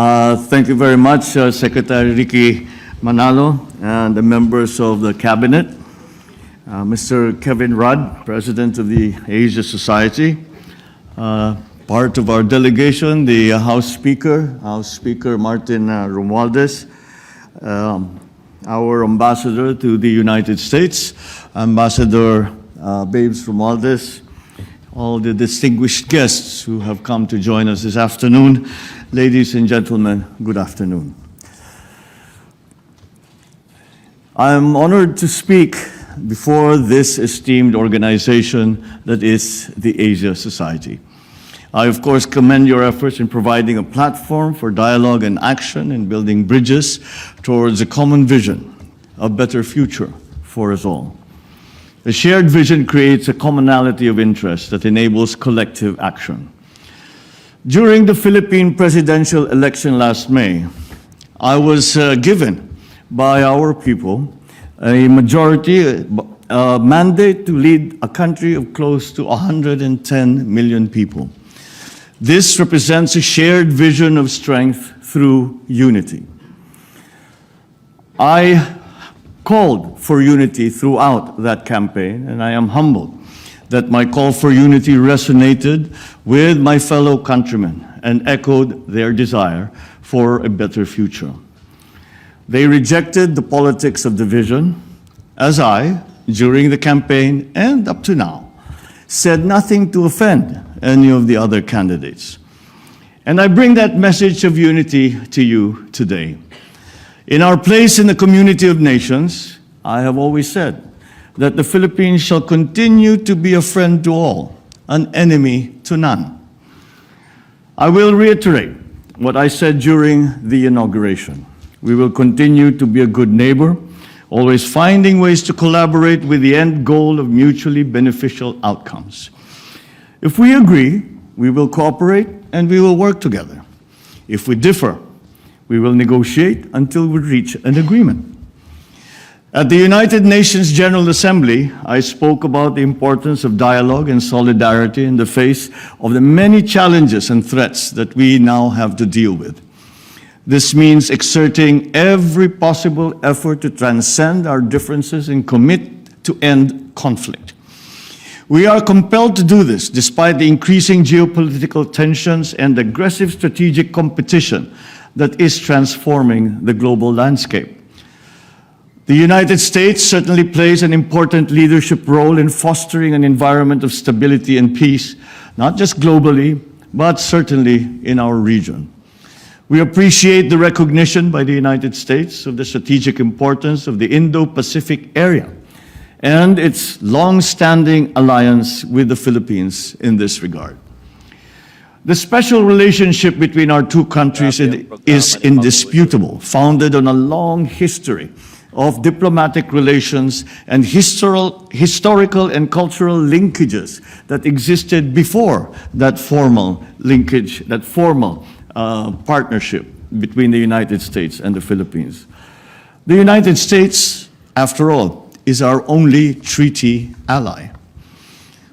Thank you very much, Secretary Ricky Manalo and the members of the Cabinet, Mr. Kevin Rudd, President of the Asia Society, part of our delegation, the House Speaker Martin Romualdez, our Ambassador to the United States, Ambassador Babes Romualdez, all the distinguished guests who have come to join us this afternoon. Ladies and gentlemen, good afternoon. I am honored to speak before this esteemed organization that is the Asia Society. I, of course, commend your efforts in providing a platform for dialogue and action in building bridges towards a common vision, a better future for us all. The shared vision creates a commonality of interest that enables collective action. During the Philippine presidential election last May, I was given by our people a majority mandate to lead a country of close to 110 million people. This represents a shared vision of strength through unity. I called for unity throughout that campaign, and I am humbled that my call for unity resonated with my fellow countrymen and echoed their desire for a better future. They rejected the politics of division, as I, during the campaign and up to now, said nothing to offend any of the other candidates. And I bring that message of unity to you today. In our place in the community of nations, I have always said that the Philippines shall continue to be a friend to all, an enemy to none. I will reiterate what I said during the inauguration. We will continue to be a good neighbor, always finding ways to collaborate with the end goal of mutually beneficial outcomes. If we agree, we will cooperate and we will work together. If we differ, we will negotiate until we reach an agreement. At the United Nations General Assembly, I spoke about the importance of dialogue and solidarity in the face of the many challenges and threats that we now have to deal with. This means exerting every possible effort to transcend our differences and commit to end conflict. We are compelled to do this despite the increasing geopolitical tensions and aggressive strategic competition that is transforming the global landscape. The United States certainly plays an important leadership role in fostering an environment of stability and peace, not just globally, but certainly in our region. We appreciate the recognition by the United States of the strategic importance of the Indo-Pacific area and its long-standing alliance with the Philippines in this regard. The special relationship between our two countries is indisputable, founded on a long history of diplomatic relations and historical and cultural linkages that existed before that formal linkage, that formal partnership between the United States and the Philippines. The United States, after all, is our only treaty ally.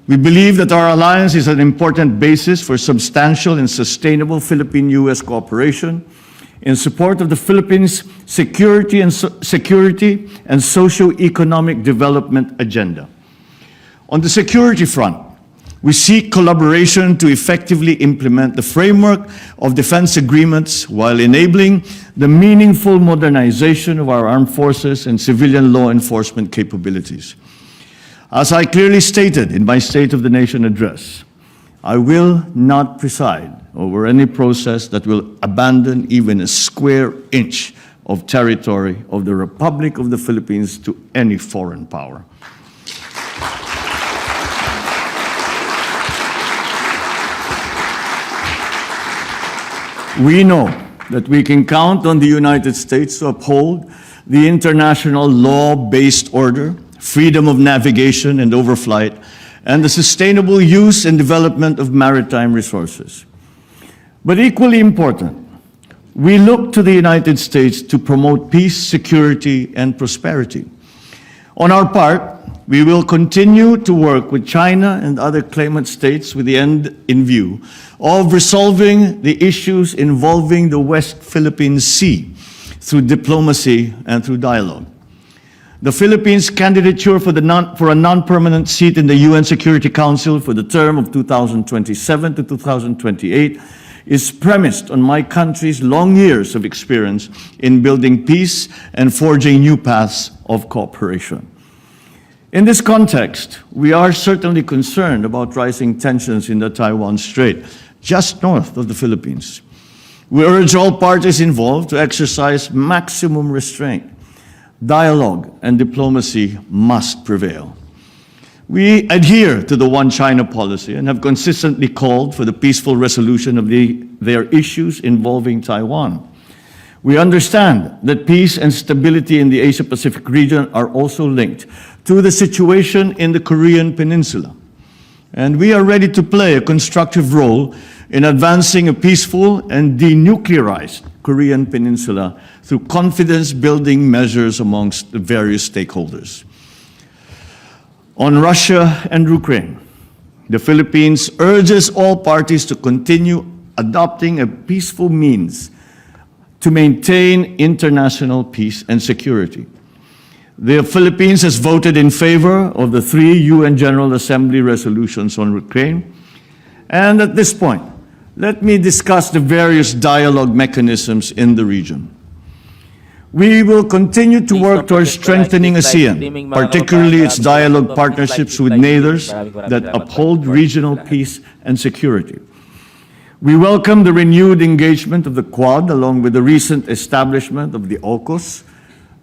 We believe that our alliance is an important basis for substantial and sustainable Philippine-US cooperation in support of the Philippines' security and socio-economic development agenda. On the security front, we seek collaboration to effectively implement the framework of defense agreements while enabling the meaningful modernization of our armed forces and civilian law enforcement capabilities. As I clearly stated in my State of the Nation address, I will not preside over any process that will abandon even a square inch of territory of the Republic of the Philippines to any foreign power. We know that we can count on the United States to uphold the international law-based order, freedom of navigation and overflight, and the sustainable use and development of maritime resources. But equally important, we look to the United States to promote peace, security, and prosperity. On our part, we will continue to work with China and other claimant states with the end in view of resolving the issues involving the West Philippine Sea through diplomacy and through dialogue. The Philippines' candidature for a non-permanent seat in the UN Security Council for the term of 2027 to 2028 is premised on my country's long years of experience in building peace and forging new paths of cooperation. In this context, we are certainly concerned about rising tensions in the Taiwan Strait, just north of the Philippines. We urge all parties involved to exercise maximum restraint. Dialogue and diplomacy must prevail. We adhere to the One China policy and have consistently called for the peaceful resolution of their issues involving Taiwan. We understand that peace and stability in the Asia-Pacific region are also linked to the situation in the Korean Peninsula. And we are ready to play a constructive role in advancing a peaceful and denuclearized Korean Peninsula through confidence-building measures amongst the various stakeholders. On Russia and Ukraine, the Philippines urges all parties to continue adopting a peaceful means to maintain international peace and security. The Philippines has voted in favor of the 3 UN General Assembly resolutions on Ukraine. And at this point, let me discuss the various dialogue mechanisms in the region. We will continue to work towards strengthening ASEAN, particularly its dialogue partnerships with neighbors that uphold regional peace and security. We welcome the renewed engagement of the Quad along with the recent establishment of the AUKUS.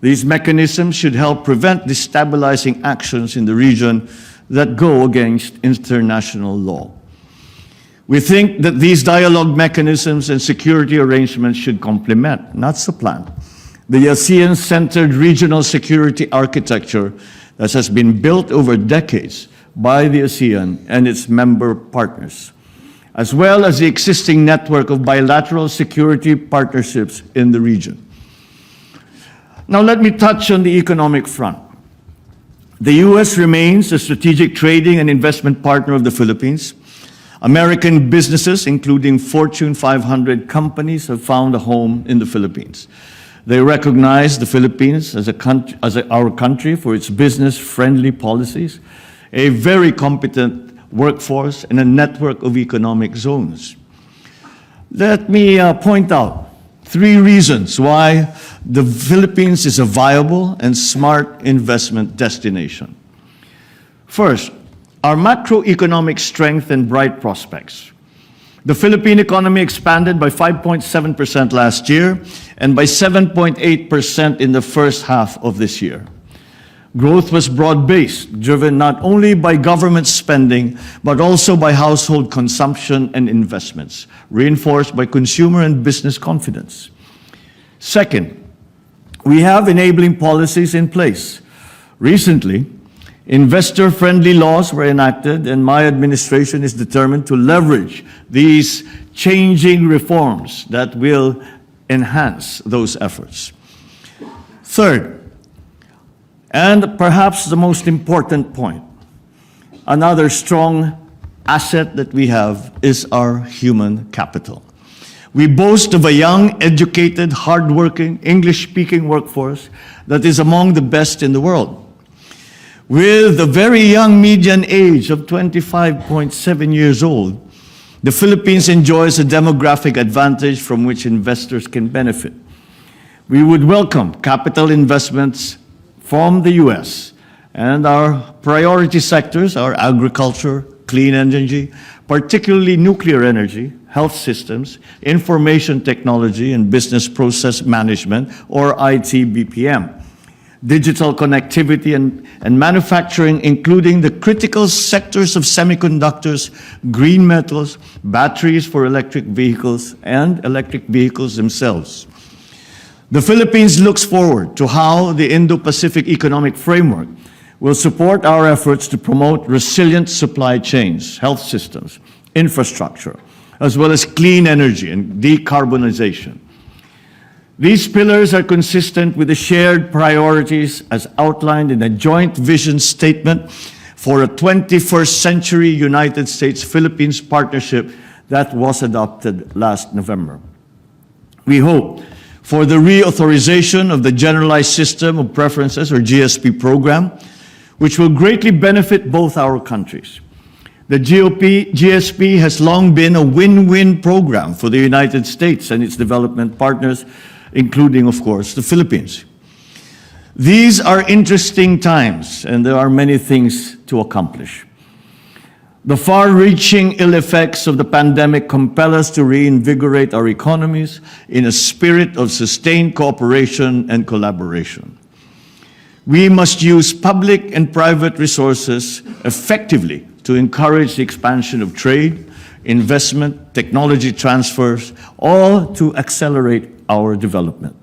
These mechanisms should help prevent destabilizing actions in the region that go against international law. We think that these dialogue mechanisms and security arrangements should complement, not supplant, the ASEAN-centered regional security architecture that has been built over decades by the ASEAN and its member partners, as well as the existing network of bilateral security partnerships in the region. Now let me touch on the economic front. The U.S. remains a strategic trading and investment partner of the Philippines. American businesses, including Fortune 500 companies, have found a home in the Philippines. They recognize the Philippines as our country for its business-friendly policies, a very competent workforce, and a network of economic zones. Let me point out 3 reasons why the Philippines is a viable and smart investment destination. First, our macroeconomic strength and bright prospects. The Philippine economy expanded by 5.7% last year and by 7.8% in the first half of this year. Growth was broad-based, driven not only by government spending, but also by household consumption and investments, reinforced by consumer and business confidence. Second, we have enabling policies in place. Recently, investor-friendly laws were enacted, and my administration is determined to leverage these changing reforms that will enhance those efforts. Third, and perhaps the most important point, another strong asset that we have is our human capital. We boast of a young, educated, hardworking, English-speaking workforce that is among the best in the world. With a very young median age of 25.7 years old, the Philippines enjoys a demographic advantage from which investors can benefit. We would welcome capital investments from the U.S., and our priority sectors are agriculture, clean energy, particularly nuclear energy, health systems, information technology, and business process management, or IT/BPM. Digital connectivity and manufacturing, including the critical sectors of semiconductors, green metals, batteries for electric vehicles, and electric vehicles themselves. The Philippines looks forward to how the Indo-Pacific Economic Framework will support our efforts to promote resilient supply chains, health systems, infrastructure, as well as clean energy and decarbonization. These pillars are consistent with the shared priorities as outlined in a joint vision statement for a 21st century United States-Philippines partnership that was adopted last November. We hope for the reauthorization of the Generalized System of Preferences, or GSP program, which will greatly benefit both our countries. The GSP has long been a win-win program for the United States and its development partners, including, of course, the Philippines. These are interesting times, and there are many things to accomplish. The far-reaching ill effects of the pandemic compel us to reinvigorate our economies in a spirit of sustained cooperation and collaboration. We must use public and private resources effectively to encourage the expansion of trade, investment, technology transfers, all to accelerate our development.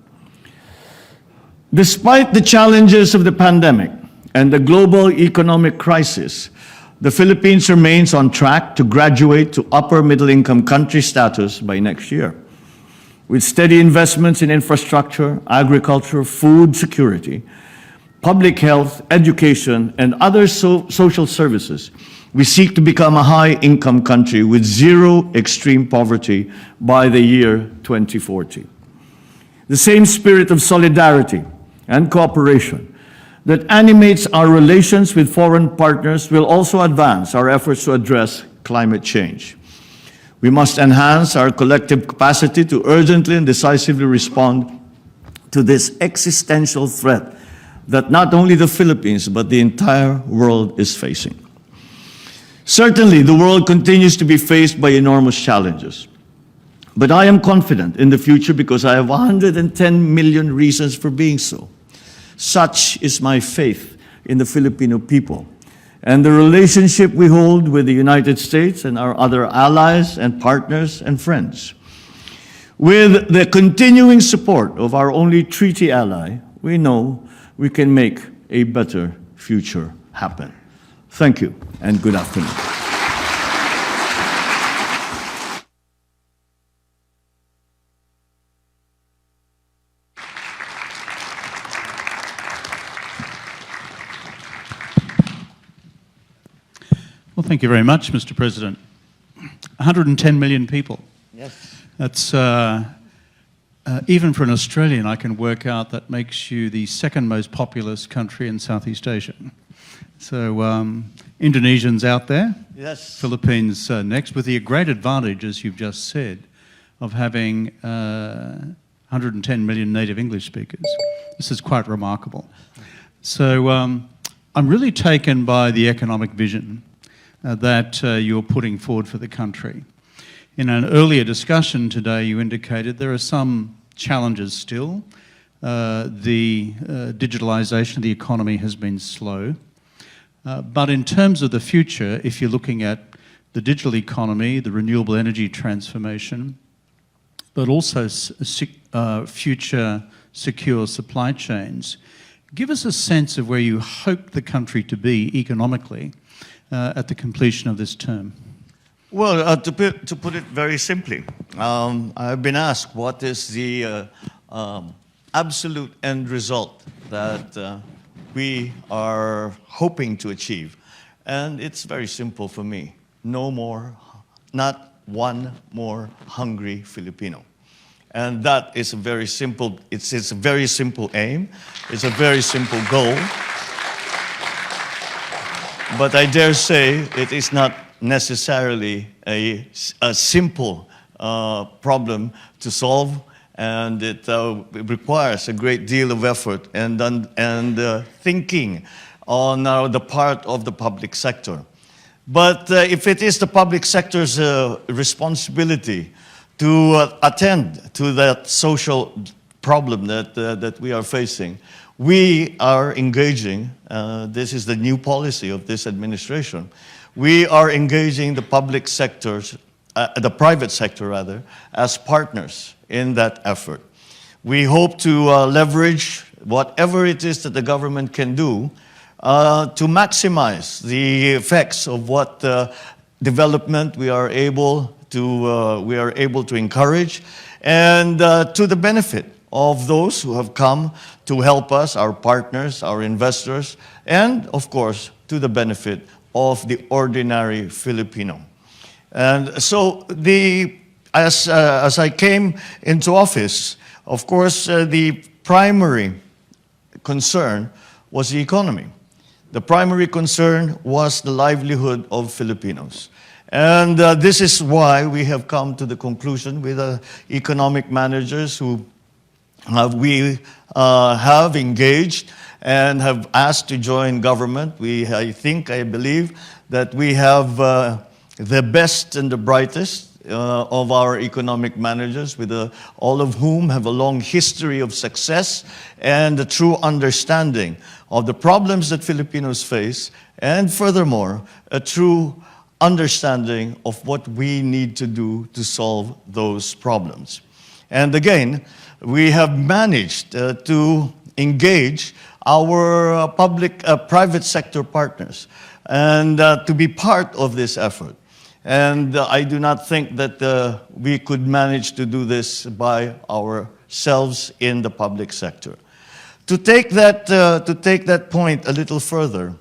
Despite the challenges of the pandemic and the global economic crisis, the Philippines remains on track to graduate to upper middle-income country status by next year. With steady investments in infrastructure, agriculture, food security, public health, education, and other social services, we seek to become a high-income country with zero extreme poverty by the year 2040. The same spirit of solidarity and cooperation that animates our relations with foreign partners will also advance our efforts to address climate change. We must enhance our collective capacity to urgently and decisively respond to this existential threat that not only the Philippines, but the entire world is facing. Certainly, the world continues to be faced by enormous challenges. But I am confident in the future because I have 110 million reasons for being so. Such is my faith in the Filipino people and the relationship we hold with the United States and our other allies and partners and friends. With the continuing support of our only treaty ally, we know we can make a better future happen. Thank you and good afternoon. Well, thank you very much, Mr. President. 110 million people. Yes. That's, even for an Australian, I can work out that makes you the second most populous country in Southeast Asia. So Indonesians out there, yes. Philippines next, with the great advantage, as you've just said, of having 110 million native English speakers. This is quite remarkable. So I'm really taken by the economic vision that you're putting forward for the country. In an earlier discussion today, you indicated there are some challenges still. The digitalisation of the economy has been slow. But in terms of the future, if you're looking at the digital economy, the renewable energy transformation, but also future secure supply chains, give us a sense of where you hope the country to be economically at the completion of this term. Well, to put it very simply, I've been asked what is the absolute end result that we are hoping to achieve. And it's very simple for me. No more, not one more hungry Filipino. And that is a very simple, it's a very simple aim. It's a very simple goal. But I dare say it is not necessarily a simple problem to solve, and it requires a great deal of effort and thinking on the part of the public sector. But if it is the public sector's responsibility to attend to that social problem that we are facing, we are engaging, this is the new policy of this administration, we are engaging the public sectors, the private sector rather, as partners in that effort. We hope to leverage whatever it is that the government can do to maximize the effects of what development we are able to encourage, and to the benefit of those who have come to help us, our partners, our investors, and of course, to the benefit of the ordinary Filipino. And so as I came into office, of course, the primary concern was the economy. The primary concern was the livelihood of Filipinos. And this is why we have come to the conclusion with economic managers who we have engaged and have asked to join government. I believe that we have the best and the brightest of our economic managers, with all of whom have a long history of success and a true understanding of the problems that Filipinos face, and furthermore, a true understanding of what we need to do to solve those problems. And again, we have managed to engage our private sector partners and to be part of this effort. And I do not think that we could manage to do this by ourselves in the public sector. To take that point a little further,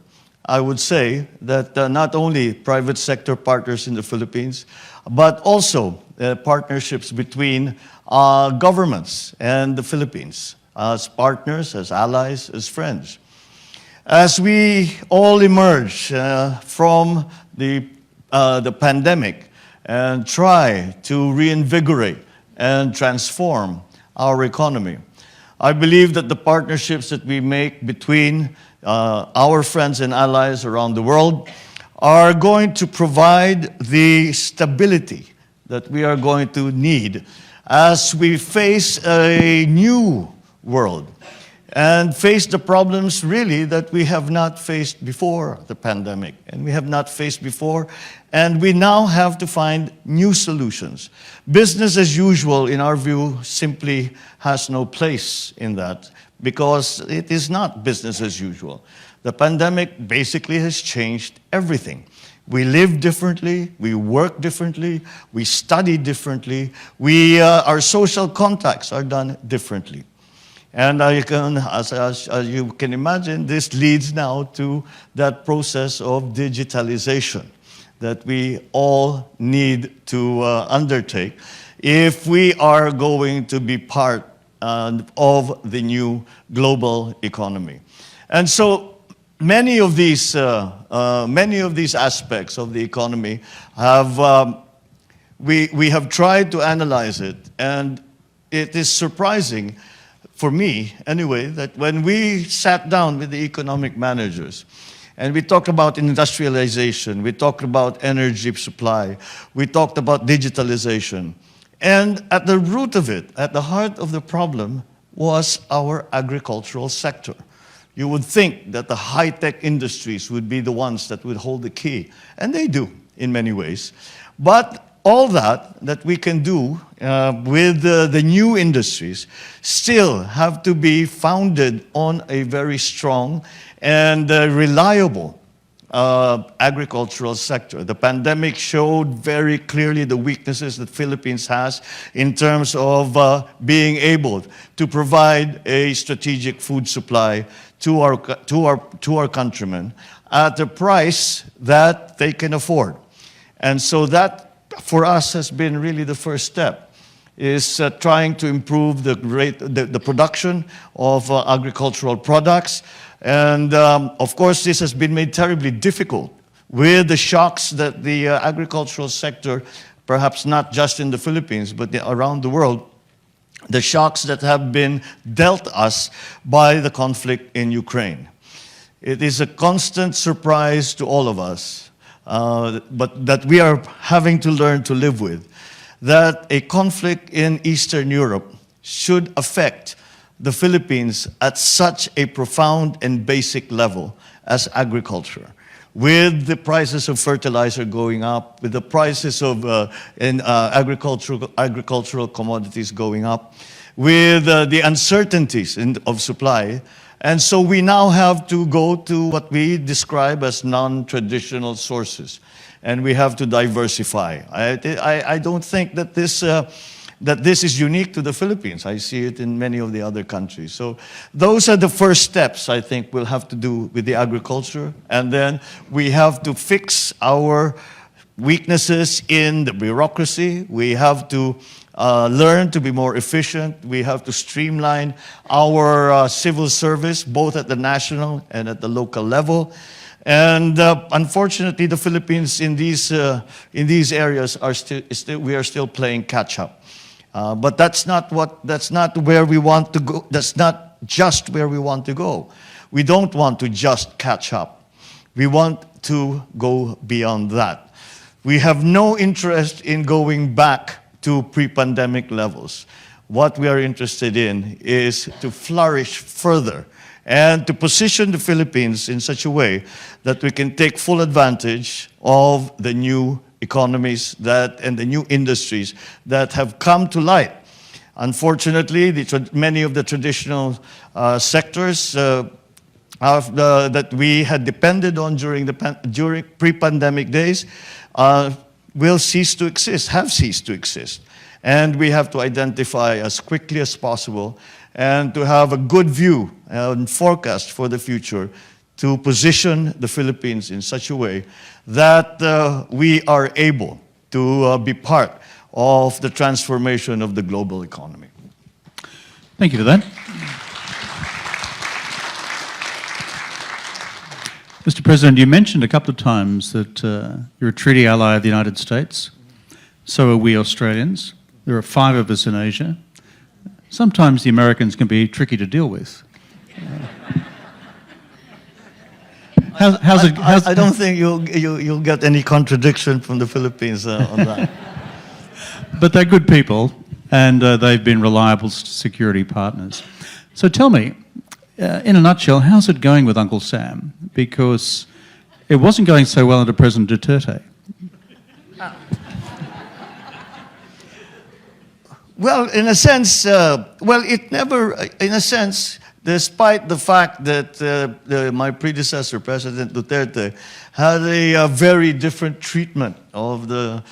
I would say that not only private sector partners in the Philippines, but also partnerships between governments and the Philippines, as partners, as allies, as friends. As we all emerge from the pandemic and try to reinvigorate and transform our economy, I believe that the partnerships that we make between our friends and allies around the world are going to provide the stability that we are going to need as we face a new world and face the problems really that we have not faced before the pandemic, and we have not faced before, and we now have to find new solutions. Business as usual, in our view, simply has no place in that, because it is not business as usual. The pandemic basically has changed everything. We live differently, we work differently, we study differently, our social contacts are done differently. And as you can imagine, this leads now to that process of digitalization that we all need to undertake if we are going to be part of the new global economy. And so many of these aspects of the economy we have tried to analyze it, and it is surprising, for me anyway, that when we sat down with the economic managers and we talked about industrialization, we talked about energy supply, we talked about digitalization, and at the root of it, at the heart of the problem, was our agricultural sector. You would think that the high-tech industries would be the ones that would hold the key, and they do in many ways. But all that we can do with the new industries still have to be founded on a very strong and reliable agricultural sector. The pandemic showed very clearly the weaknesses that Philippines has in terms of being able to provide a strategic food supply to our countrymen at a price that they can afford. And so that, for us, has been really the first step, is trying to improve the production of agricultural products. And of course, this has been made terribly difficult with the shocks that the agricultural sector, perhaps not just in the Philippines, but around the world, the shocks that have been dealt us by the conflict in Ukraine. It is a constant surprise to all of us, but that we are having to learn to live with, that a conflict in Eastern Europe should affect the Philippines at such a profound and basic level as agriculture. With the prices of fertilizer going up, with the prices of agricultural commodities going up, with the uncertainties of supply. And so we now have to go to what we describe as non-traditional sources, and we have to diversify. I don't think that this that this is unique to the Philippines. I see it in many of the other countries. So those are the first steps I think we'll have to do with the agriculture. And then we have to fix our weaknesses in the bureaucracy. We have to learn to be more efficient. We have to streamline our civil service, both at the national and at the local level. And unfortunately, the Philippines in these areas we are still playing catch up. But that's not where we want to go. That's not just where we want to go. We don't want to just catch up. We want to go beyond that. We have no interest in going back to pre-pandemic levels. What we are interested in is to flourish further and to position the Philippines in such a way that we can take full advantage of the new economies and the new industries that have come to light. Unfortunately, many of the traditional sectors that we had depended on during pre-pandemic days will cease to exist, have ceased to exist. And we have to identify as quickly as possible and to have a good view and forecast for the future to position the Philippines in such a way that we are able to be part of the transformation of the global economy. Thank you for that. Mr. President, you mentioned a couple of times that you're a treaty ally of the United States. So are we Australians. There are 5 of us in Asia. Sometimes the Americans can be tricky to deal with. I don't think you'll get any contradiction from the Philippines on that. But they're good people, and they've been reliable security partners. So tell me, in a nutshell, how's it going with Uncle Sam? Because it wasn't going so well under President Duterte. Well, in a sense, despite the fact that my predecessor, President Duterte, had a very different treatment of the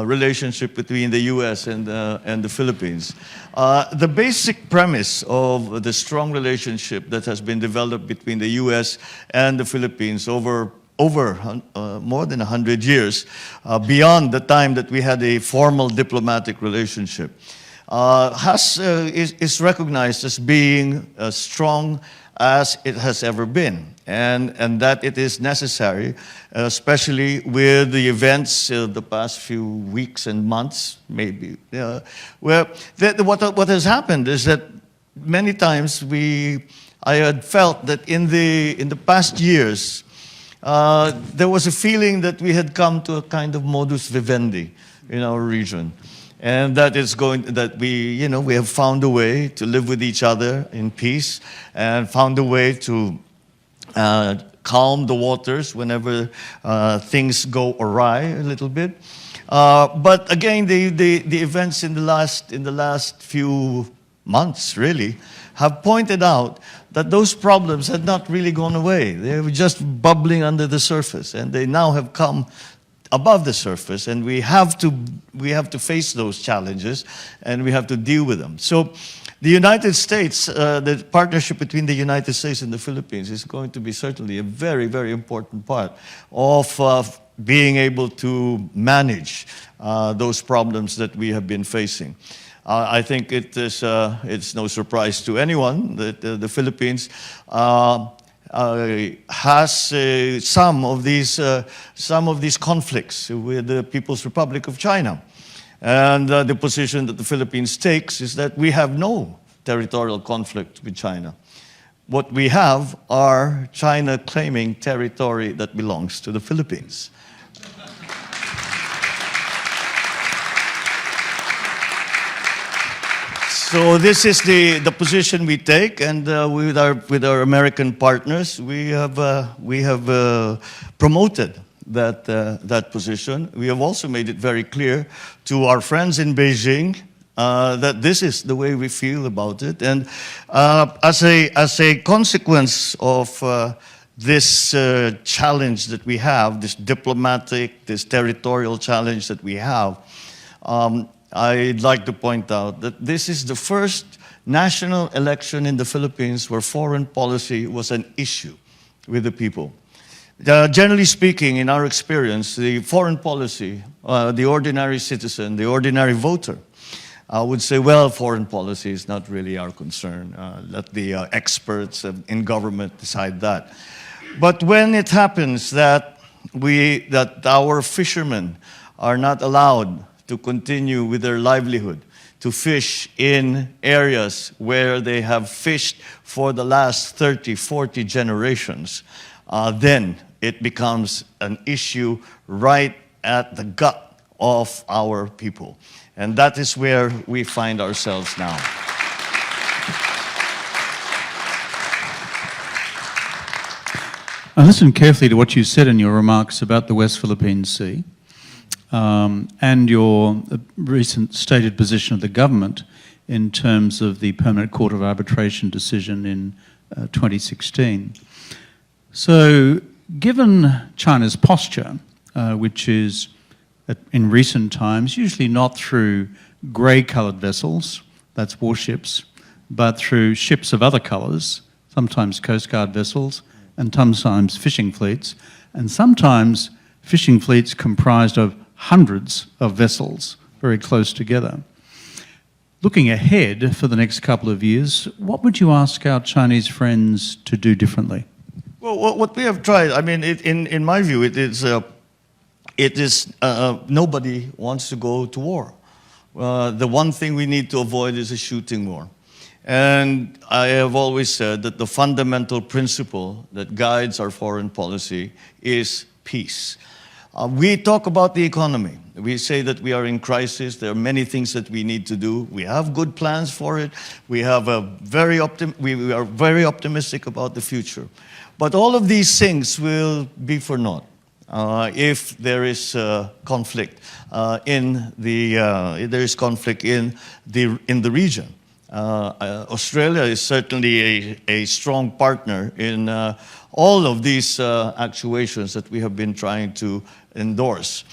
relationship between the U.S. and the Philippines. The basic premise of the strong relationship that has been developed between the U.S. and the Philippines over more than 100 years, beyond the time that we had a formal diplomatic relationship, is recognized as being as strong as it has ever been, and that it is necessary, especially with the events of the past few weeks and months, maybe, where what has happened is that many times I had felt that in the past years there was a feeling that we had come to a kind of modus vivendi in our region. And that we have found a way to live with each other in peace and found a way to calm the waters whenever things go awry a little bit. But again, the events in the last few months really have pointed out that those problems had not really gone away. They were just bubbling under the surface, and they now have come above the surface, and we have to face those challenges, and we have to deal with them. So the United States, the partnership between the United States and the Philippines is going to be certainly a very, very important part of being able to manage those problems that we have been facing. I think it's no surprise to anyone that the Philippines has some of these conflicts with the People's Republic of China. And the position that the Philippines takes is that we have no territorial conflict with China. What we have are China claiming territory that belongs to the Philippines. So this is the position we take, and with our American partners, we have promoted that position. We have also made it very clear to our friends in Beijing that this is the way we feel about it. And as a consequence of this challenge that we have, this territorial challenge that we have, I'd like to point out that this is the first national election in the Philippines where foreign policy was an issue with the people. Generally speaking, in our experience, the foreign policy, the ordinary citizen, the ordinary voter, would say, well, foreign policy is not really our concern. Let the experts in government decide that. But when it happens that our fishermen are not allowed to continue with their livelihood, to fish in areas where they have fished for the last 30, 40 generations, then it becomes an issue right at the gut of our people. And that is where we find ourselves now. I listened carefully to what you said in your remarks about the West Philippine Sea and your recent stated position of the government in terms of the Permanent Court of Arbitration decision in 2016. So, given China's posture, which is in recent times usually not through grey-coloured vessels, that's warships, but through ships of other colours, sometimes Coast Guard vessels, and sometimes fishing fleets, and sometimes fishing fleets comprised of hundreds of vessels very close together. Looking ahead for the next couple of years, what would you ask our Chinese friends to do differently? Well, what we have tried, I mean, in my view, nobody wants to go to war. The one thing we need to avoid is a shooting war. And I have always said that the fundamental principle that guides our foreign policy is peace. We talk about the economy. We say that we are in crisis. There are many things that we need to do. We have good plans for it. We are very optimistic about the future. But all of these things will be for naught if there is conflict in the region. Australia is certainly a strong partner in all of these actuations that we have been trying to endorse.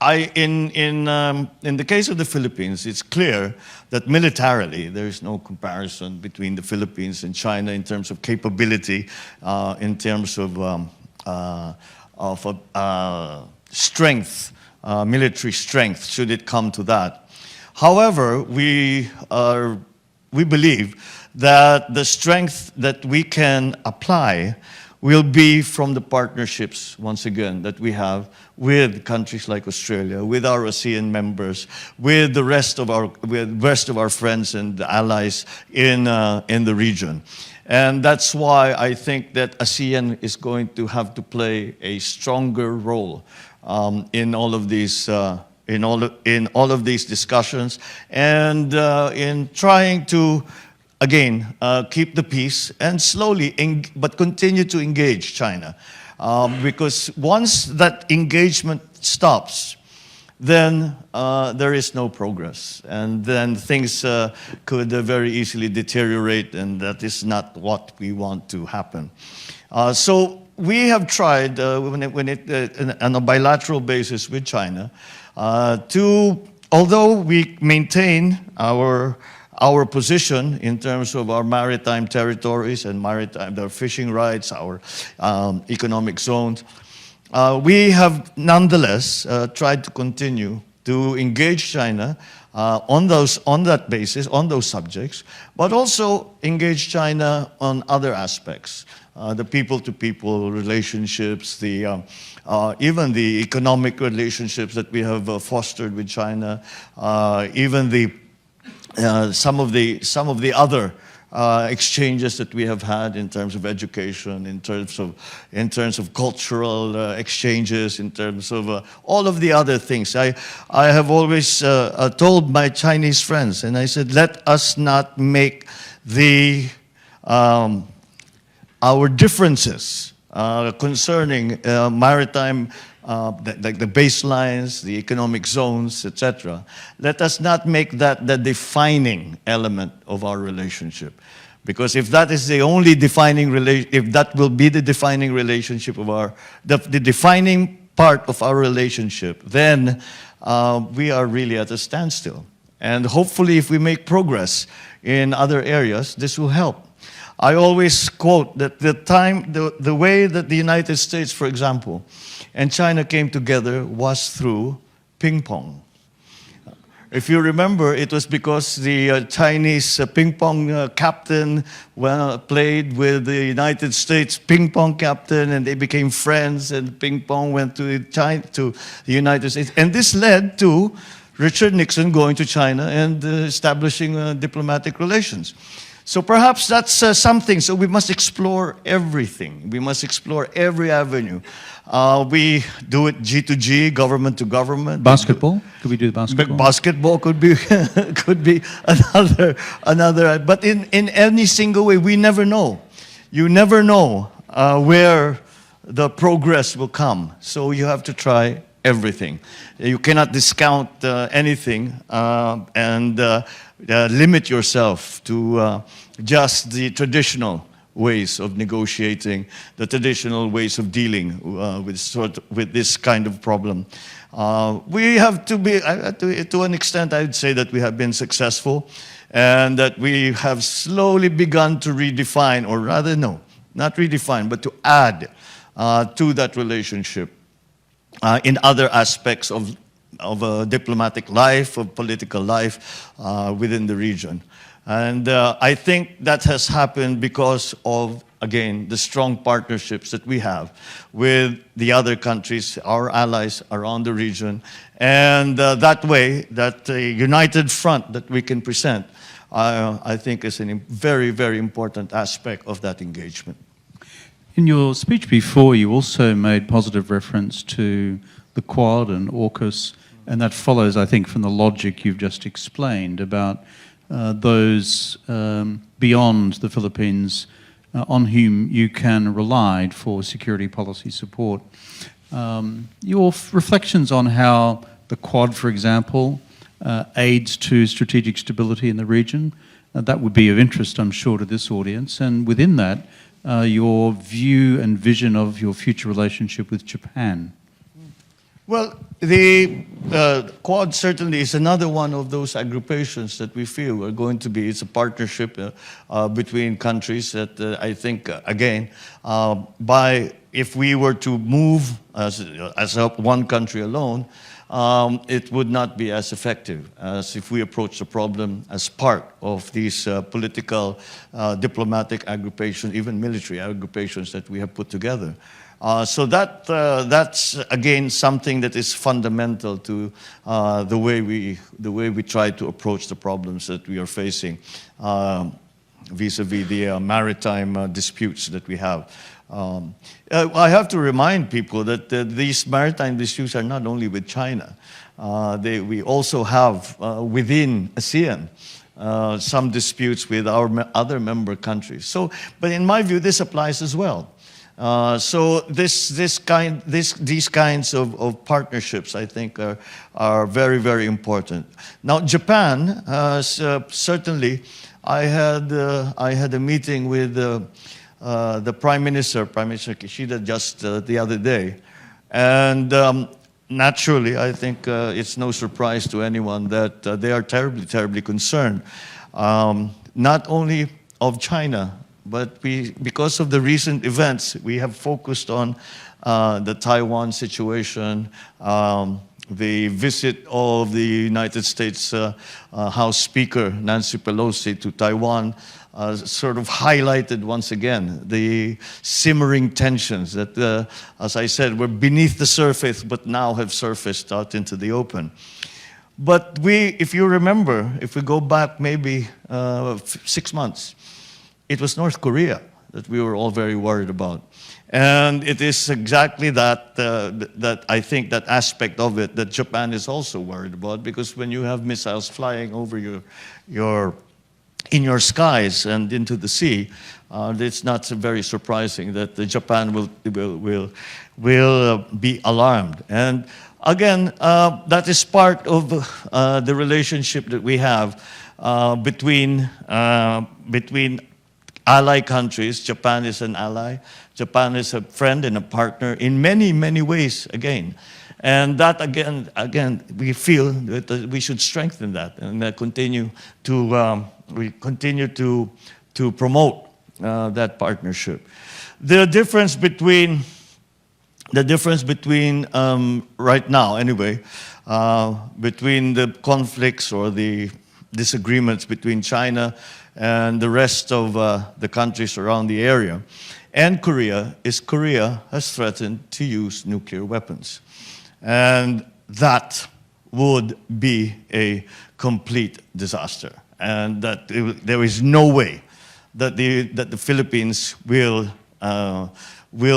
In the case of the Philippines, it's clear that militarily there is no comparison between the Philippines and China in terms of capability, in terms of strength, military strength, should it come to that. However, we believe that the strength that we can apply will be from the partnerships, once again, that we have with countries like Australia, with our ASEAN members, with the rest of our friends and allies in the region. And that's why I think that ASEAN is going to have to play a stronger role in all of these discussions, and in trying to, again, keep the peace and slowly, but continue to engage China. Because once that engagement stops, then there is no progress. And then things could very easily deteriorate, and that is not what we want to happen. So we have tried, on a bilateral basis with China, although we maintain our position in terms of our maritime territories and their fishing rights, our economic zones, we have nonetheless tried to continue to engage China on that basis, on those subjects, but also engage China on other aspects. The people-to-people relationships, even the economic relationships that we have fostered with China, even some of the other exchanges that we have had in terms of education, in terms of cultural exchanges, in terms of all of the other things. I have always told my Chinese friends, and I said, let us not make our differences concerning maritime, like the baselines, the economic zones, etc. Let us not make that the defining element of our relationship. Because if that is the only if that will be the defining relationship of the defining part of our relationship, then we are really at a standstill. And hopefully if we make progress in other areas, this will help. I always quote that the way that the United States, for example, and China came together was through ping pong. If you remember, it was because the Chinese ping pong captain played with the United States ping pong captain, and they became friends, and ping pong went to the United States. And this led to Richard Nixon going to China and establishing diplomatic relations. So perhaps that's something. So we must explore everything. We must explore every avenue. We do it G to G, government to government. Basketball? Could we do the basketball? Basketball could be could be another. But in any single way, we never know. You never know where the progress will come. So you have to try everything. You cannot discount anything and limit yourself to just the traditional ways of negotiating, the traditional ways of dealing with this kind of problem. We have to be, to an extent, I would say that we have been successful, and that we have slowly begun to redefine, or rather, no, not redefine, but to add to that relationship in other aspects of diplomatic life, of political life within the region. And I think that has happened because of, again, the strong partnerships that we have with the other countries, our allies around the region. And that way, that united front that we can present, I think is a very, very important aspect of that engagement. In your speech before, you also made positive reference to the Quad and AUKUS, and that follows, I think, from the logic you've just explained about those beyond the Philippines on whom you can rely for security policy support. Your reflections on how the Quad, for example, aids to strategic stability in the region, that would be of interest, I'm sure, to this audience. And within that, your view and vision of your future relationship with Japan. Well, the Quad certainly is another one of those agrupations that we feel are going to be, it's a partnership between countries that I think, again, if we were to move as one country alone, it would not be as effective as if we approach the problem as part of these political, diplomatic agrupations, even military agrupations that we have put together. So that's again something that is fundamental to the way we try to approach the problems that we are facing vis-a-vis the maritime disputes that we have. I have to remind people that these maritime disputes are not only with China. We also have within ASEAN some disputes with our other member countries. So, but in my view, this applies as well. So these kinds of partnerships, I think, are very, very important. Now, Japan, certainly, I had a meeting with the Prime Minister Kishida, just the other day, and naturally, I think it's no surprise to anyone that they are terribly, terribly concerned, not only of China, but because of the recent events, we have focused on the Taiwan situation, the visit of the United States House Speaker Nancy Pelosi to Taiwan, sort of highlighted once again the simmering tensions that, as I said, were beneath the surface, but now have surfaced out into the open. But if you remember, if we go back maybe 6 months, it was North Korea that we were all very worried about. And it is exactly that, that I think that aspect of it that Japan is also worried about, because when you have missiles flying over in your skies and into the sea, it's not very surprising that Japan will be alarmed. And again, that is part of the relationship that we have between ally countries. Japan is an ally. Japan is a friend and a partner in many, many ways, again. And that, again, we feel that we should strengthen that and continue to promote that partnership. The difference between right now, anyway, between the conflicts or the disagreements between China and the rest of the countries around the area and Korea is Korea has threatened to use nuclear weapons. And that would be a complete disaster. And that there is no way that the Philippines will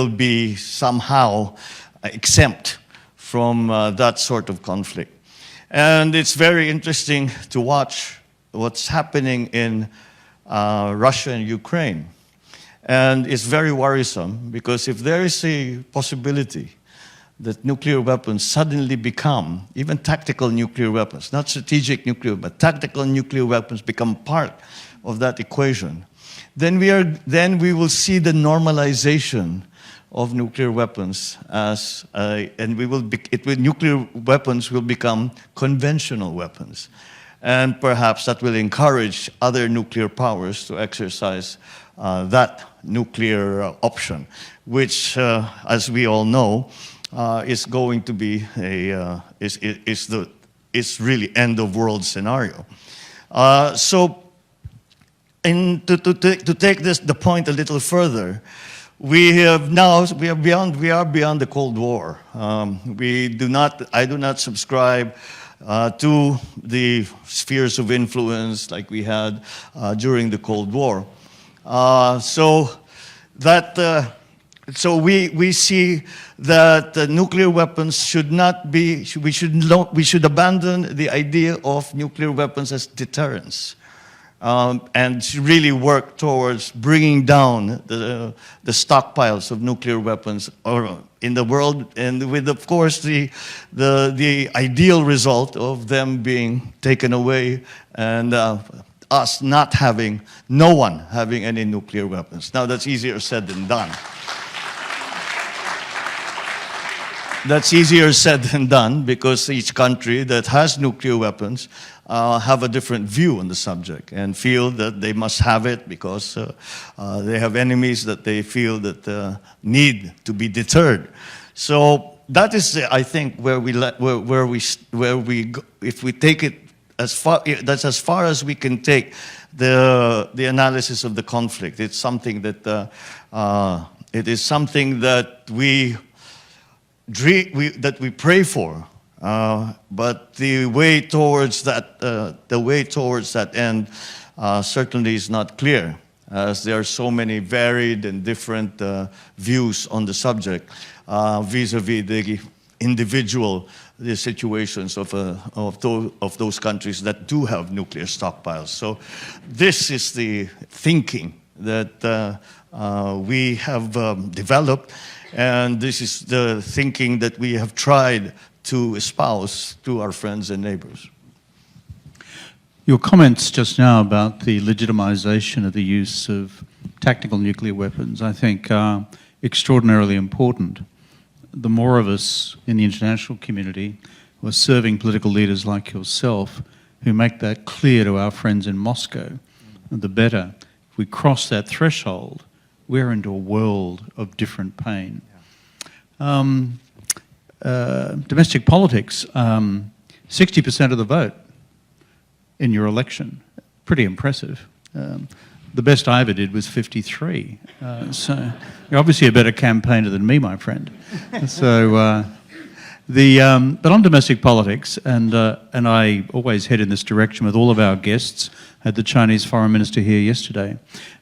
be somehow exempt from that sort of conflict. And it's very interesting to watch what's happening in Russia and Ukraine. And it's very worrisome because if there is a possibility that nuclear weapons suddenly become, even tactical nuclear weapons, not strategic nuclear, but tactical nuclear weapons become part of that equation, then we will see the normalization of nuclear weapons nuclear weapons will become conventional weapons. And perhaps that will encourage other nuclear powers to exercise that nuclear option, which, as we all know, is going to be is really end of world scenario. So, to take the point a little further, we are beyond the Cold War. I do not subscribe to the spheres of influence like we had during the Cold War. So we see that nuclear weapons should not be. We should abandon the idea of nuclear weapons as deterrence. And really work towards bringing down the stockpiles of nuclear weapons in the world, and with, of course, the ideal result of them being taken away and us not having, no one having any nuclear weapons. Now, that's easier said than done. That's easier said than done because each country that has nuclear weapons have a different view on the subject and feel that they must have it because they have enemies that they feel that need to be deterred. So that is, I think, where we go, if we take it as far, that's as far as we can take the analysis of the conflict. It's something that it is something that we pray for, but the way towards that end certainly is not clear, as there are so many varied and different views on the subject vis-a-vis the individual situations of those countries that do have nuclear stockpiles. So this is the thinking that we have developed. And this is the thinking that we have tried to espouse to our friends and neighbors. Your comments just now about the legitimization of the use of tactical nuclear weapons, I think, are extraordinarily important. The more of us in the international community who are serving political leaders like yourself who make that clear to our friends in Moscow, the better. If we cross that threshold, we're into a world of different pain. Domestic politics, 60% of the vote in your election. Pretty impressive. The best I ever did was 53. So you're obviously a better campaigner than me, my friend. So, but on domestic politics, and I always head in this direction with all of our guests. Had the Chinese Foreign Minister here yesterday.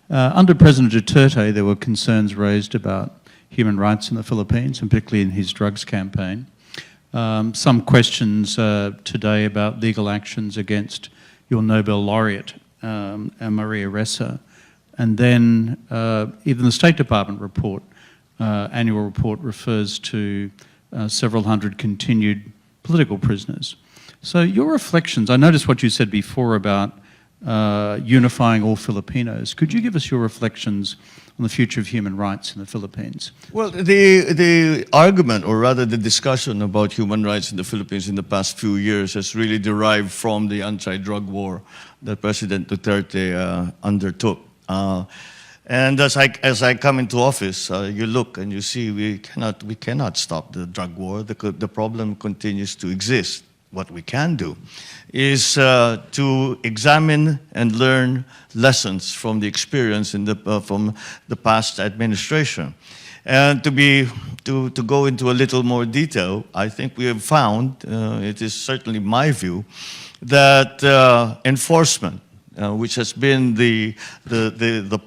Under President Duterte, there were concerns raised about human rights in the Philippines, and particularly in his drugs campaign. Some questions today about legal actions against your Nobel laureate, Maria Ressa. And then even the State Department report, annual report, refers to several hundred continued political prisoners. So your reflections, I noticed what you said before about unifying all Filipinos. Could you give us your reflections on the future of human rights in the Philippines? Well, the argument, or rather the discussion about human rights in the Philippines in the past few years has really derived from the anti-drug war that President Duterte undertook. And as I come into office, you look and you see we cannot stop the drug war. The problem continues to exist. What we can do is to examine and learn lessons from the experience from the past administration. And to go into a little more detail, I think we have found, it is certainly my view, that enforcement, which has been the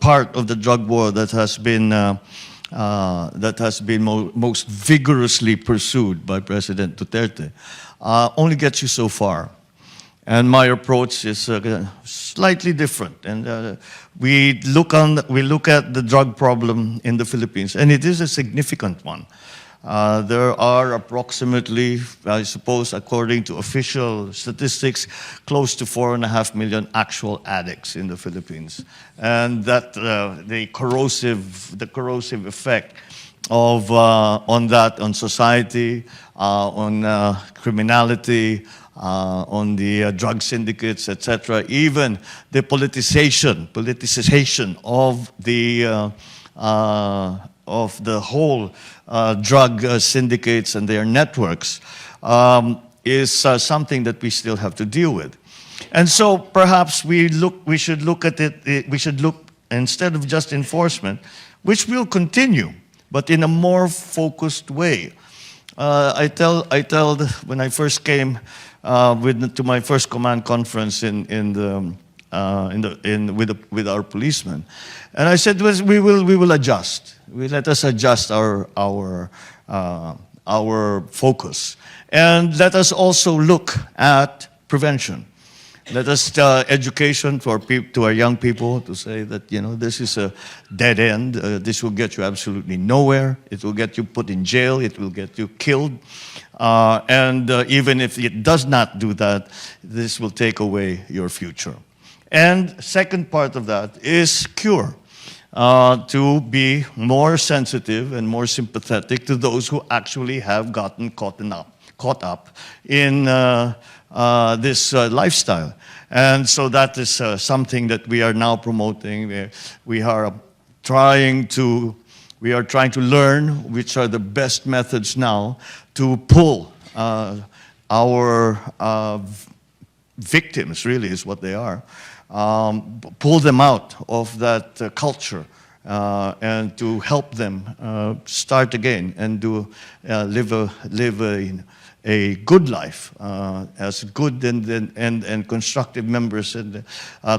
part of the drug war that has been most vigorously pursued by President Duterte, only gets you so far. And my approach is slightly different. And we look at the drug problem in the Philippines, and it is a significant one. There are approximately, I suppose, according to official statistics, close to 4.5 million actual addicts in the Philippines. And that the corrosive effect of on society, on criminality, on the drug syndicates, etc., even the politicization of the whole drug syndicates and their networks is something that we still have to deal with. And so perhaps we should look at it, we should look, instead of just enforcement, which will continue, but in a more focused way. I tell when I first came to my first command conference with our policemen, and I said, we will adjust. Let us adjust our focus, and let us also look at prevention. Let us education to our young people, to say that, this is a dead end. This will get you absolutely nowhere. It will get you put in jail. It will get you killed. And even if it does not do that, this will take away your future. And second part of that is cure. To be more sensitive and more sympathetic to those who actually have gotten caught up in this lifestyle. And so that is something that we are now promoting. We are trying to learn which are the best methods now to pull our victims, really is what they are, pull them out of that culture and to help them start again and live a good life as good and constructive members and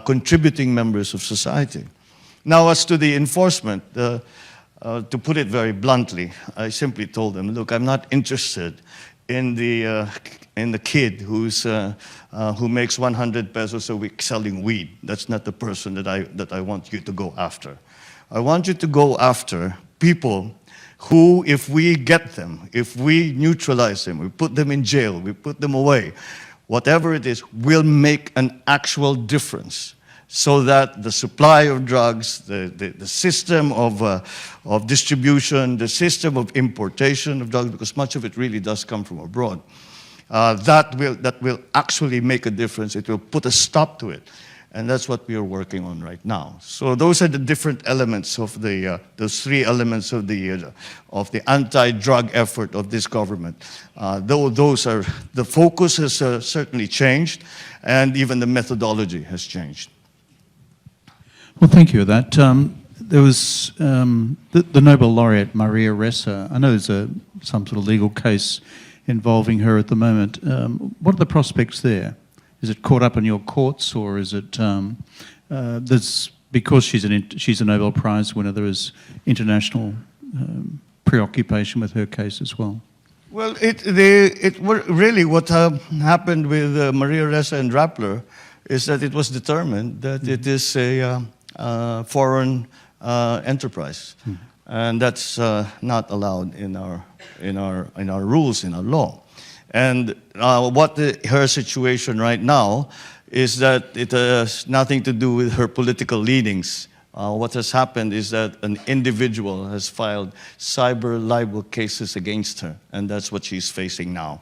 contributing members of society. Now, as to the enforcement, to put it very bluntly, I simply told them, look, I'm not interested in the kid who makes 100 pesos a week selling weed. That's not the person that I want you to go after. I want you to go after people who, if we get them, if we neutralize them, we put them in jail, we put them away, whatever it is, will make an actual difference, so that the supply of drugs, the system of distribution, the system of importation of drugs, because much of it really does come from abroad, that will actually make a difference. It will put a stop to it. And that's what we are working on right now. So those are the different elements of those three elements of the anti-drug effort of this government. Those are, the focus has certainly changed, and even the methodology has changed. Well, thank you for that. There was the Nobel laureate Maria Ressa. I know there's some sort of legal case involving her at the moment. What are the prospects there? Is it caught up in your courts, or is it because she's a Nobel Prize winner, there is international preoccupation with her case as well? Well, really what happened with Maria Ressa and Rappler is that it was determined that it is a foreign enterprise, and that's not allowed in our rules, in our law. And her situation right now is that it has nothing to do with her political leanings. What has happened is that an individual has filed cyber libel cases against her, and that's what she's facing now.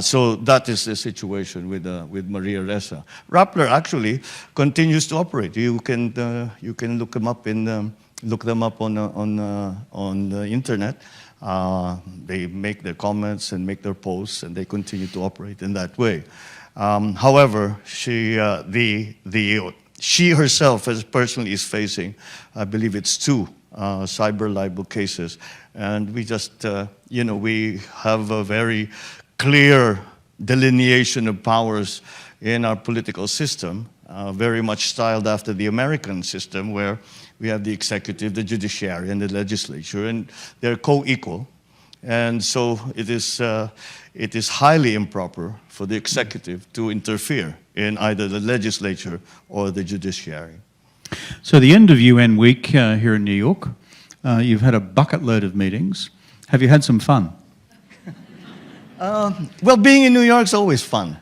So that is the situation with Maria Ressa. Rappler actually continues to operate. You can look them up on the internet. They make their comments and make their posts, and they continue to operate in that way. However, she herself as personally is facing, I believe it's 2 cyber libel cases, and we just we have a very clear delineation of powers in our political system, very much styled after the American system, where we have the executive, the judiciary, and the legislature, and they're co-equal. And so it is highly improper for the executive to interfere in either the legislature or the judiciary. So the end of UN week here in New York, you've had a bucket load of meetings. Have you had some fun? Well, being in New York is always fun.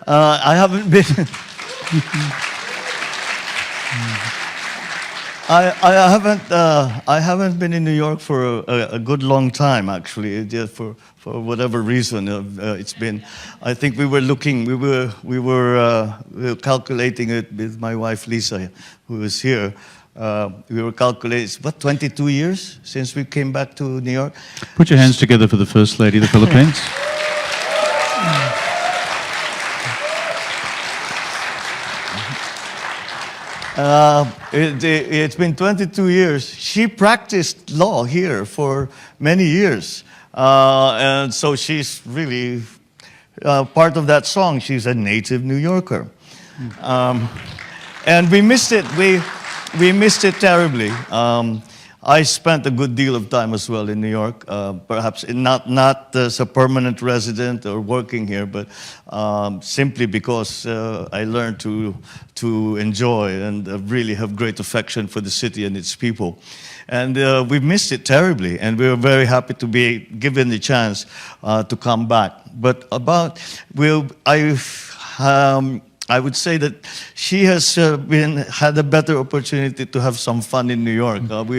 I haven't been. I haven't been in New York for a good long time, actually. Just for whatever reason, it's been. I think we were calculating it with my wife Lisa, who is here. We were calculating, 22 years since we came back to New York? Put your hands together for the First Lady of the Philippines. It's been 22 years. She practiced law here for many years. And so she's really part of that song. She's a native New Yorker. And we missed it. We missed it terribly. I spent a good deal of time as well in New York, perhaps not as a permanent resident or working here, but simply because I learned to enjoy and really have great affection for the city and its people. And we missed it terribly, and we were very happy to be given the chance to come back. But I would say that she has had a better opportunity to have some fun in New York. I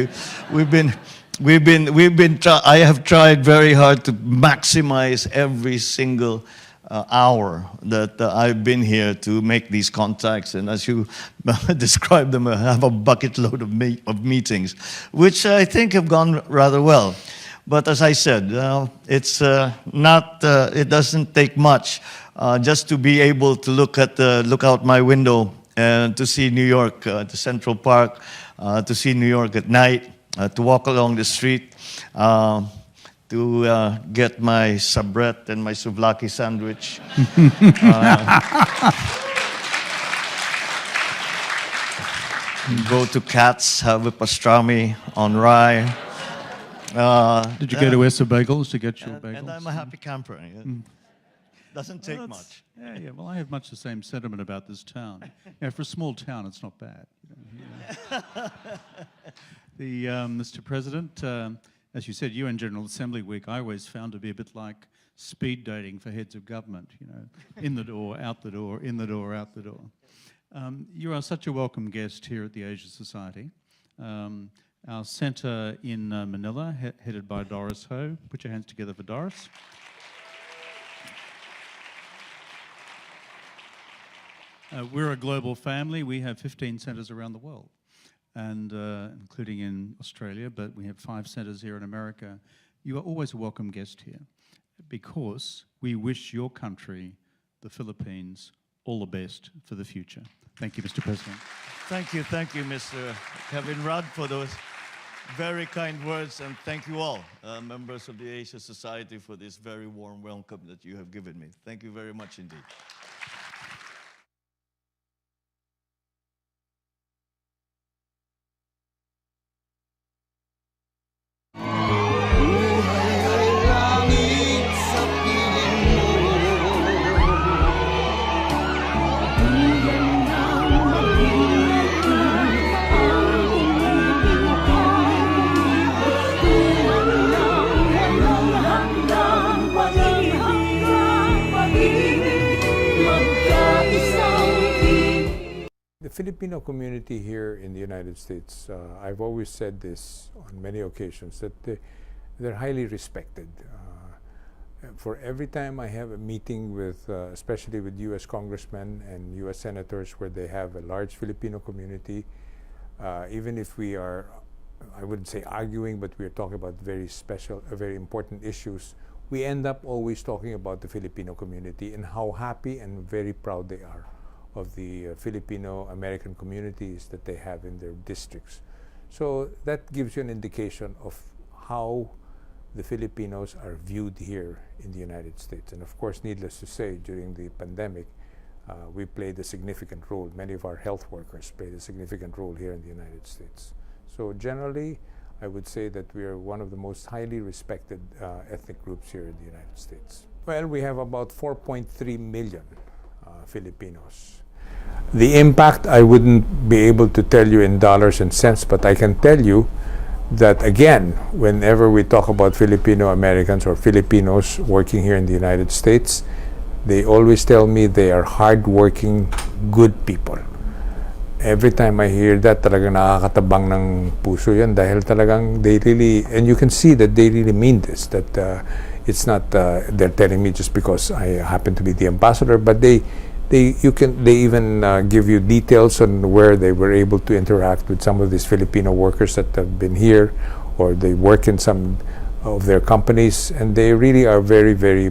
have tried very hard to maximize every single hour that I've been here to make these contacts, and as you described them, I have a bucket load of meetings, which I think have gone rather well. But as I said, it doesn't take much just to be able to look out my window and to see New York, the Central Park, to see New York at night, to walk along the street, to get my sabrette and my souvlaki sandwich. Go to Katz, have a pastrami on rye. Did you go to Essa Bagels to get your bagels? And I'm a happy camper. Doesn't take much. Yeah. Well, I have much the same sentiment about this town. For a small town, it's not bad. Mr. President, as you said, UN General Assembly Week, I always found to be a bit like speed dating for heads of government. In the door, out the door, in the door, out the door. You are such a welcome guest here at the Asia Society. Our centre in Manila, headed by Doris Ho. Put your hands together for Doris. We're a global family. We have 15 centres around the world, and including in Australia, but we have 5 centres here in America. You are always a welcome guest here because we wish your country, the Philippines, all the best for the future. Thank you, Mr. President. Thank you, Mr. Kevin Rudd, for those very kind words, and thank you all, members of the Asia Society, for this very warm welcome that you have given me. Thank you very much indeed. The Filipino community here in the United States, I've always said this on many occasions, that they're highly respected. For every time I have a meeting with, especially with U.S. congressmen and U.S. senators where they have a large Filipino community, even if we are, I wouldn't say arguing, but we're talking about very special, very important issues, we end up always talking about the Filipino community and how happy and very proud they are of the Filipino-American communities that they have in their districts. So that gives you an indication of how the Filipinos are viewed here in the United States. And of course, needless to say, during the pandemic, we played a significant role. Many of our health workers played a significant role here in the United States. So generally, I would say that we are one of the most highly respected ethnic groups here in the United States. Well, we have about 4.3 million Filipinos. The impact, I wouldn't be able to tell you in dollars and cents, but I can tell you that, again, whenever we talk about Filipino Americans or Filipinos working here in the United States, they always tell me they are hardworking, good people. Every time I hear that, talagang nakakatabang ng puso yan dahil talagang they really, and you can see that they really mean this, that it's not they're telling me just because I happen to be the ambassador, but they even give you details on where they were able to interact with some of these Filipino workers that have been here, or they work in some of their companies, and they really are very, very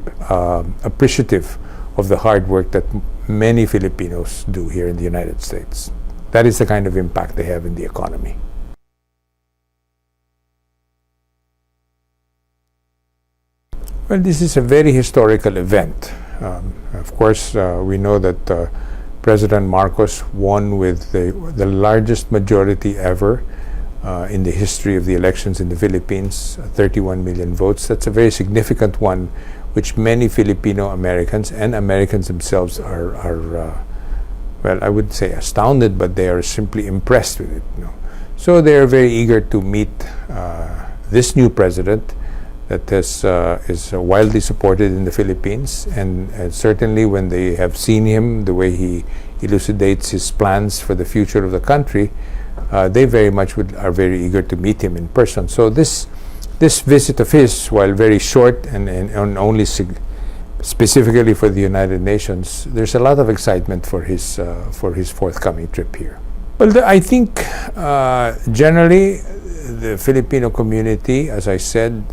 appreciative of the hard work that many Filipinos do here in the United States. That is the kind of impact they have in the economy. Well, this is a very historical event. Of course, we know that President Marcos won with the largest majority ever in the history of the elections in the Philippines, 31 million votes. That's a very significant one, which many Filipino Americans and Americans themselves are well, I wouldn't say astounded, but they are simply impressed with it. You know? So they are very eager to meet this new president that is widely supported in the Philippines, and certainly when they have seen him, the way he elucidates his plans for the future of the country, they very much are very eager to meet him in person. So this visit of his, while very short and only specifically for the United Nations, there's a lot of excitement for his forthcoming trip here. Well, I think generally the Filipino community, as I said,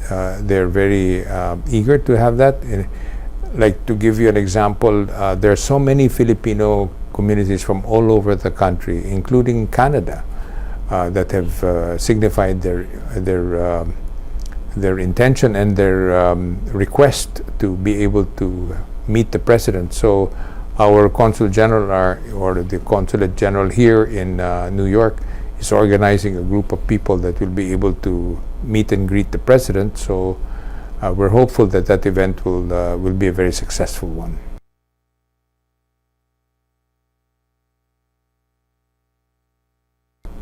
they're very eager to have that. Like, to give you an example, there are so many Filipino communities from all over the country, including Canada, that have signified their intention and their request to be able to meet the president. So our Consul General or the Consulate General here in New York is organizing a group of people that will be able to meet and greet the president. So we're hopeful that that event will be a very successful one.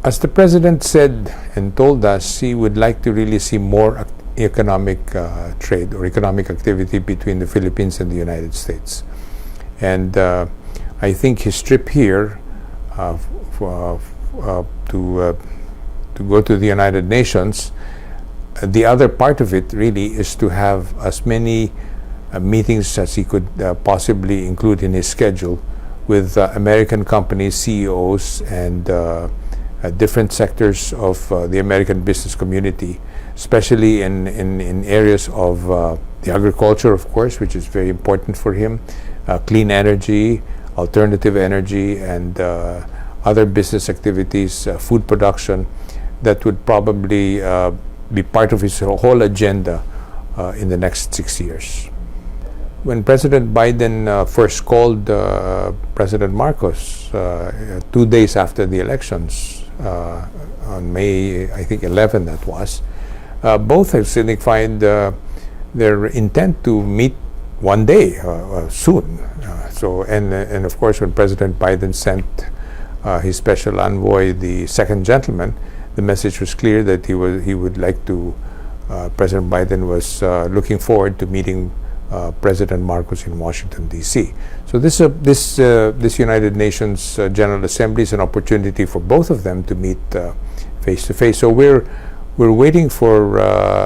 As the president said and told us, he would like to really see more economic trade or economic activity between the Philippines and the United States. And I think his trip here to go to the United Nations, the other part of it really is to have as many meetings as he could possibly include in his schedule with American companies, CEOs, and different sectors of the American business community, especially in areas of the agriculture, of course, which is very important for him, clean energy, alternative energy, and other business activities, food production, that would probably be part of his whole agenda in the next 6 years. When President Biden first called President Marcos 2 days after the elections, on May, I think 11 that was, both have signified their intent to meet one day soon. And of course, when President Biden sent his special envoy, the second gentleman, the message was clear that he would like to. President Biden was looking forward to meeting President Marcos in Washington, D.C. So this United Nations General Assembly is an opportunity for both of them to meet face to face. So we're waiting for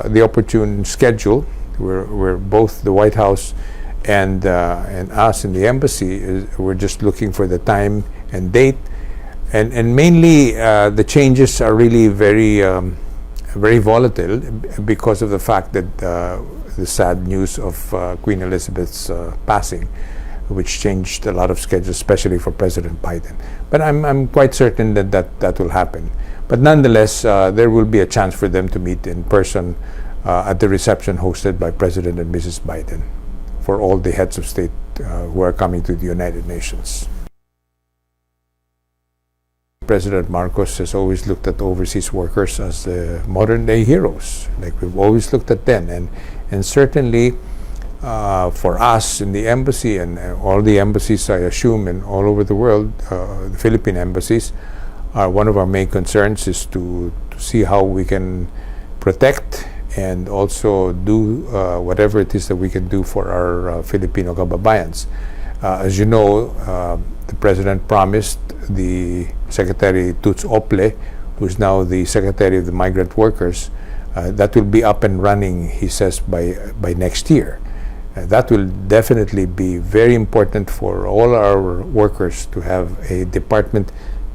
the opportune schedule. We're both the White House and us in the embassy. We're just looking for the time and date, and mainly the changes are really very very volatile because of the fact that the sad news of Queen Elizabeth's passing, which changed a lot of schedules, especially for President Biden. But I'm quite certain that will happen. But nonetheless, there will be a chance for them to meet in person at the reception hosted by President and Mrs. Biden for all the heads of state who are coming to the United Nations. President Marcos has always looked at overseas workers as modern-day heroes, like we've always looked at them. And certainly, for us in the embassy and all the embassies, I assume, in all over the world, the Philippine embassies, one of our main concerns is to see how we can protect and also do whatever it is that we can do for our Filipino kababayans. As you know, the President promised the Secretary Tuts Ople, who is now the Secretary of the Migrant Workers, that will be up and running, he says, by next year. That will definitely be very important for all our workers to have a department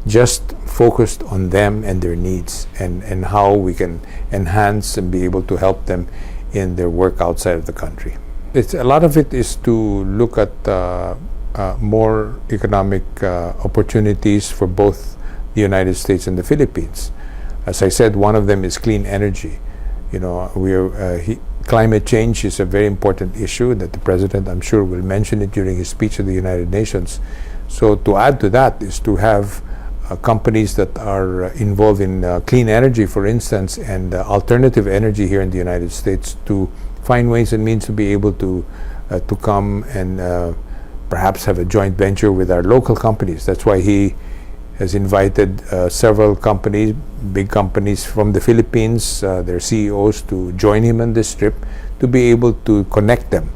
just focused on them and their needs, and how we can enhance and be able to help them in their work outside of the country. A lot of it is to look at more economic opportunities for both the United States and the Philippines. As I said, one of them is clean energy. You know, climate change is a very important issue that the President, I'm sure, will mention it during his speech at the United Nations. So to add to that is to have companies that are involved in clean energy, for instance, and alternative energy here in the United States, to find ways and means to be able to come and perhaps have a joint venture with our local companies. That's why he has invited several companies, big companies from the Philippines, their CEOs, to join him on this trip to be able to connect them.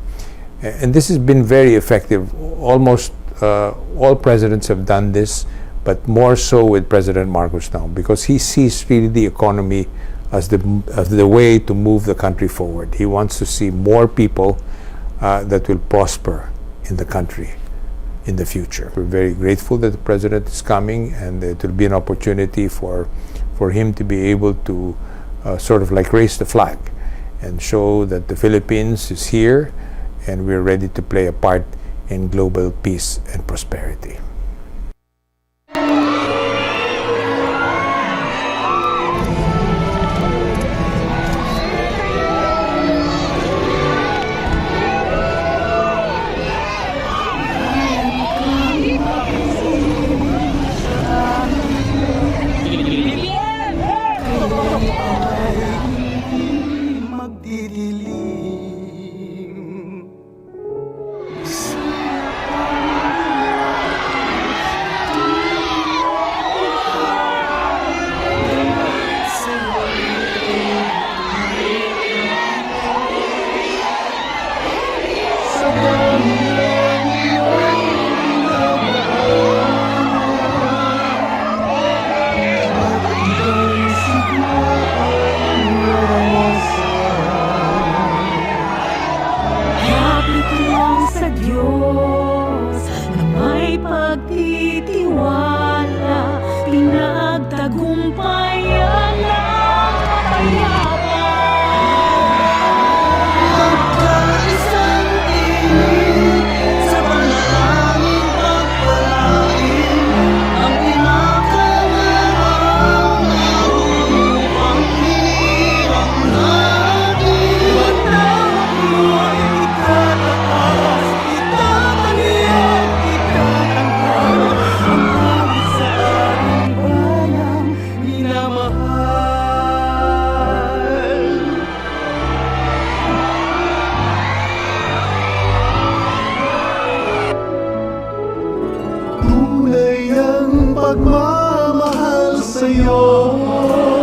And this has been very effective. Almost all presidents have done this, but more so with President Marcos now, because he sees really the economy as the way to move the country forward. He wants to see more people that will prosper in the country in the future. We're very grateful that the President is coming, and it will be an opportunity for him to be able to sort of like raise the flag and show that the Philippines is here and we're ready to play a part in global peace and prosperity. Pagmamahal sa'yo.